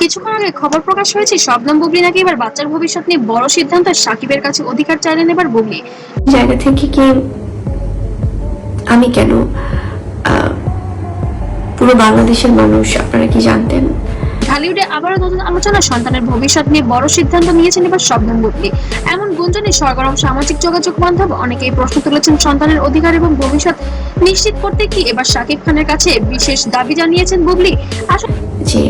কিছুক্ষণ আগে খবর প্রকাশ হয়েছে শবনম বুবলি নাকি এবার বাচ্চার ভবিষ্যৎ নিয়ে বড় সিদ্ধান্ত। সাকিবের কাছে অধিকার চাইলেন এবার বুবলি। জায়গা থেকে কি আমি কেন পুরো বাংলাদেশের মানুষ আপনারা কি জানতেন? ঢালিউডে আবারও নতুন আলোচনা, সন্তানের ভবিষ্যৎ নিয়ে বড় সিদ্ধান্ত নিয়েছেন এবার শবনম বুবলি। এমন গুঞ্জনে সরগরম সামাজিক যোগাযোগ মাধ্যম। অনেকেই প্রশ্ন তুলেছেন সন্তানের অধিকার এবং ভবিষ্যৎ নিশ্চিত করতে কি এবার শাকিব খানের কাছে বিশেষ দাবি জানিয়েছেন বুবলি। যে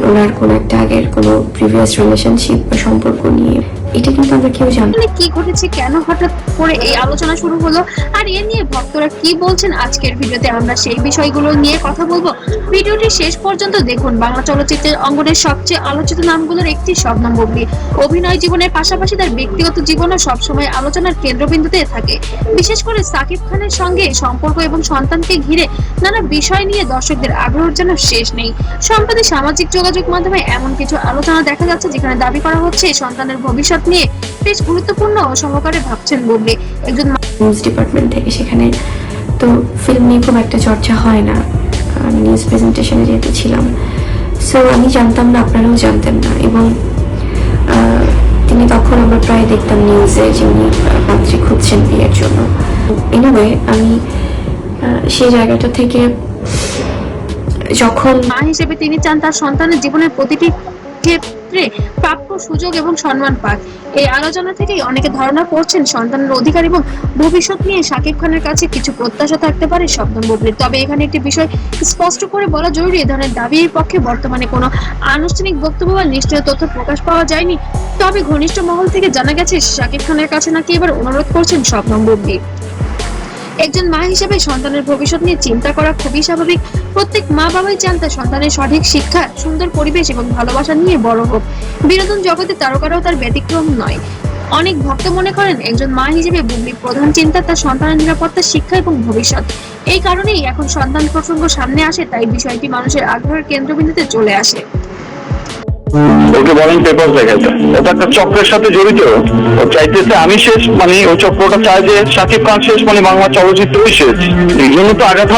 ওনার কোন একটা আগের কোনো প্রিভিয়াস রিলেশনশিপ বা সম্পর্ক নিয়ে, এটা কিন্তু আমরা কেউ জানি না কি ঘটেছে, কেন হঠাৎ করে এই আলোচনা শুরু হলো, আর এ নিয়ে ভক্তরা কি বলছেন আজকের ভিডিওতে আমরা সেই বিষয়গুলো নিয়ে কথা বলবো। ভিডিওটি শেষ পর্যন্ত দেখুন। বাংলা চলচ্চিত্রের অঙ্গনের সবচেয়ে আলোচিত নামগুলোর একটি শবনম বুবলি। অভিনয় জীবনের পাশাপাশি তার ব্যক্তিগত জীবনও সবসময় আলোচনার কেন্দ্রবিন্দুতে থাকে। বিশেষ করে সাকিব খানের সঙ্গে সম্পর্ক এবং সন্তানকে ঘিরে নানা বিষয় নিয়ে দর্শকদের আগ্রহের যেন শেষ নেই। সম্প্রতি সামাজিক যোগাযোগ মাধ্যমে এমন কিছু আলোচনা দেখা যাচ্ছে যেখানে দাবি করা হচ্ছে সন্তানের ভবিষ্যৎ নিয়ে বেশ গুরুত্বপূর্ণ ও সহকারে ভাবছেন বুবলি। একজন নিউজ ডিপার্টমেন্ট থেকে, সেখানে তো ফিল্ম নিয়ে খুব একটা চর্চা হয় না। আমি নিউজ প্রেজেন্টেশনে যেহেতু ছিলাম, সো আমি জানতাম না, আপনারাও জানতেন না। এবং তিনি তখন আমরা প্রায় দেখতাম নিউজে যে উনি পাত্রী খুঁজছেন বিয়ের জন্য। এনিওয়ে, আমি সেই জায়গাটা থেকে যখন মা হিসেবে তিনি চান তার সন্তানের জীবনের প্রতিটি ক্ষেত্রে প্রাপ্য সুযোগ এবং সম্মান পাক। এই আলোচনা থেকেই অনেকে ধারণা করছেন সন্তানের অধিকার এবং ভবিষ্যৎ নিয়ে শাকিব খানের কাছে কিছু প্রত্যাশা থাকতে পারে শবনম বুবলির। তবে এখানে একটি বিষয় স্পষ্ট করে বলা জরুরি, এ ধরনের দাবির পক্ষে বর্তমানে কোনো আনুষ্ঠানিক বক্তব্য বা নিশ্চিত তথ্য প্রকাশ পাওয়া যায়নি। তবে ঘনিষ্ঠ মহল থেকে জানা গেছে শাকিব খানের কাছে নাকি এবার অনুরোধ করছেন শবনম বুবলি। একজন মা হিসেবে সন্তানের ভবিষ্যৎ নিয়ে চিন্তা করা খুবই স্বাভাবিক। প্রত্যেক মা বাবাই চান তার সন্তানের সঠিক শিক্ষা, সুন্দর পরিবেশ এবং ভালোবাসা নিয়ে বড় হোক। বিনোদন জগতে তারকারাও তার ব্যতিক্রম নয়। অনেক ভক্ত মনে করেন একজন মা হিসেবে বুবলির প্রধান চিন্তা তার সন্তানের নিরাপত্তা, শিক্ষা এবং ভবিষ্যৎ। এই কারণেই এখন সন্তান প্রসঙ্গ সামনে আসে, তাই বিষয়টি মানুষের আগ্রহের কেন্দ্রবিন্দুতে চলে আসে। ওকে বলেন পেপার দেখাইতে, ওটা একটা চক্রের সাথে জড়িত। ও চাইতেছে আমি শেষ, মানে ওই চক্রটা চায় যে শাকিব খান শেষ, মানে বাংলা চলচ্চিত্রই শেষ। এই জন্য তো আঘাত।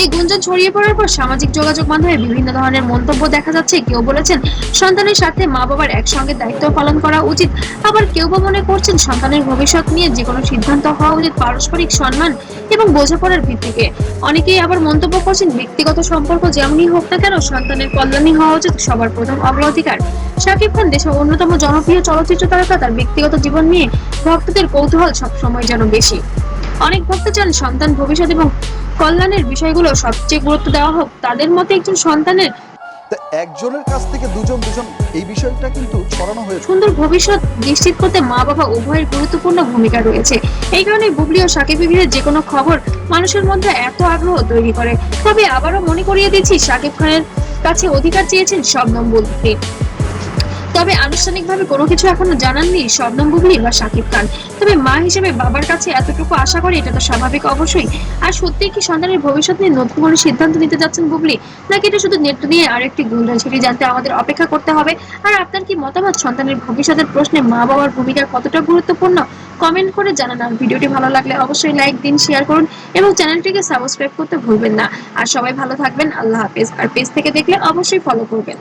এই গুঞ্জন ছড়িয়ে পড়ার পর সামাজিক যোগাযোগ মাধ্যমে বিভিন্ন ধরনের মন্তব্য দেখা যাচ্ছে। কেউ বলেছেন সন্তানের সাথে মা বাবার একসঙ্গে দায়িত্ব পালন করা উচিত, আবার কেউ বা মনে করছেন সন্তানের ভবিষ্যৎ নিয়ে যে কোনো সিদ্ধান্ত হওয়া উচিত পারস্পরিক সম্মান এবং বোঝাপড়ার ভিত্তিতে। অনেকেই আবার মন্তব্য করছেন ব্যক্তিগত সম্পর্ক যেমনই হোক না কেন সন্তানের কল্যাণই হওয়া উচিত সবার প্রথম অগ্রাধিকার। শাকিব খান দেশের অন্যতম জনপ্রিয় চলচ্চিত্র তারকা, তার ব্যক্তিগত জীবন নিয়ে ভক্তদের কৌতূহল সবসময় যেন বেশি। অনেক ভক্ত চান সন্তান ভবিষ্যৎ এবং কল্যাণের বিষয়গুলো সবচেয়ে গুরুত্ব দেওয়া হোক। তাদের মতে একজন সন্তানের একজনের কাছ থেকে দুজন এই বিষয়টা কিন্তু ছড়ানো হয়েছে। সুন্দর ভবিষ্যৎ নিশ্চিত করতে মা বাবা উভয়ের গুরুত্বপূর্ণ ভূমিকা রয়েছে। এই কারণে বুবলি ও সাকিবের ঘিরে যে কোনো খবর মানুষের মধ্যে এত আগ্রহ তৈরি করে। তবে আবারও মনে করিয়ে দিচ্ছি সাকিব খানের কাছে অধিকার চেয়েছেন শবনম বুবলি। তবে আনুষ্ঠানিকভাবে কোনো কিছু এখনো জানাননি শবনম বুবলি বা শাকিব খান। তবে মা হিসেবে বাবার কাছে এতটুকু আশা করে, এটা তো স্বাভাবিক অবশ্যই। আর সত্যি কি সন্তানের ভবিষ্যৎ নিয়ে নতুন কোনো সিদ্ধান্ত নিতে যাচ্ছেন বুবলি, নাকি এটা শুধু নেট নিয়ে আরেকটি গুঞ্জন? সেটি জানতে আমাদের অপেক্ষা করতে হবে। আর আপনার কি মতামত? সন্তানের ভবিষ্যতের প্রশ্নে মা বাবার ভূমিকা কতটা গুরুত্বপূর্ণ? কমেন্ট করে জানান। আর ভিডিওটি ভালো লাগলে অবশ্যই লাইক দিন, শেয়ার করুন এবং চ্যানেলটিকে সাবস্ক্রাইব করতে ভুলবেন না। আর সবাই ভালো থাকবেন। আল্লাহ হাফেজ। আর পেজ থেকে দেখলে অবশ্যই ফলো করবেন।